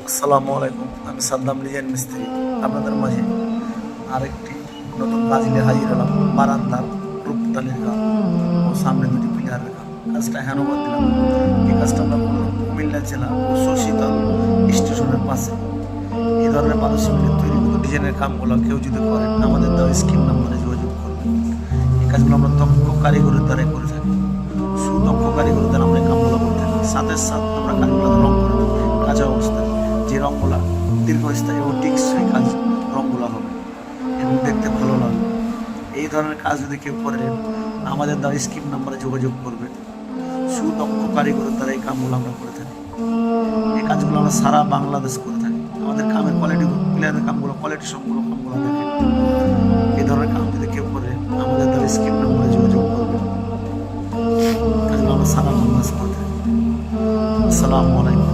আসসালামু আলাইকুম। আমি সাদ্দাম লিজান মিস্ত্রি আপনাদের মাঝে আরেকটি নতুন কাজ নিয়ে হাজির হলাম। বারান্দার রূপটালির কাজ ও সামনে দুটি পিলারের কাজ। কাজটা হ্যানোভার দিলাম। এই কাজটা আমরা করলাম কুমিল্লা জেলা ও শশীতল স্টেশনের পাশে। এই ধরনের মানুষ মিলে তৈরিকৃত ডিজাইনের কামগুলো কেউ যদি করেন আমাদের দেওয়া স্কিম নাম্বারে যোগাযোগ করবেন। এই কাজগুলো আমরা দক্ষ কারিগরের দ্বারাই করে থাকি। সুদক্ষ কারিগরের দ্বারা আমরা এই কামগুলো করে থাকি। সাথে সাথে আমরা কাজগুলো রং করে থাকি কাঁচা অবস্থায়। যে রঙগুলা দীর্ঘস্থায়ী ও টিকসই কাজ রঙগুলো হবে এবং দেখতে ভালো লাগবে। এই ধরনের কাজ যদি কেউ করেন আমাদের দ্বারা স্কিম নাম্বারে যোগাযোগ করবেন। সুদক্ষ কারিগরের দ্বারা এই কামগুলো আমরা করে থাকি। এই কাজগুলো আমরা সারা বাংলাদেশ করে থাকি। আমাদের কামের কোয়ালিটি, প্লেয়ারের কামগুলো কোয়ালিটি সবগুলো কামগুলো দেখেন। এই ধরনের কাম যদি কেউ করে আমাদের দ্বারা স্কিম নাম্বারে যোগাযোগ করবেন। কাজগুলো আমরা সারা বাংলাদেশ করে থাকি। আসসালামু আলাইকুম।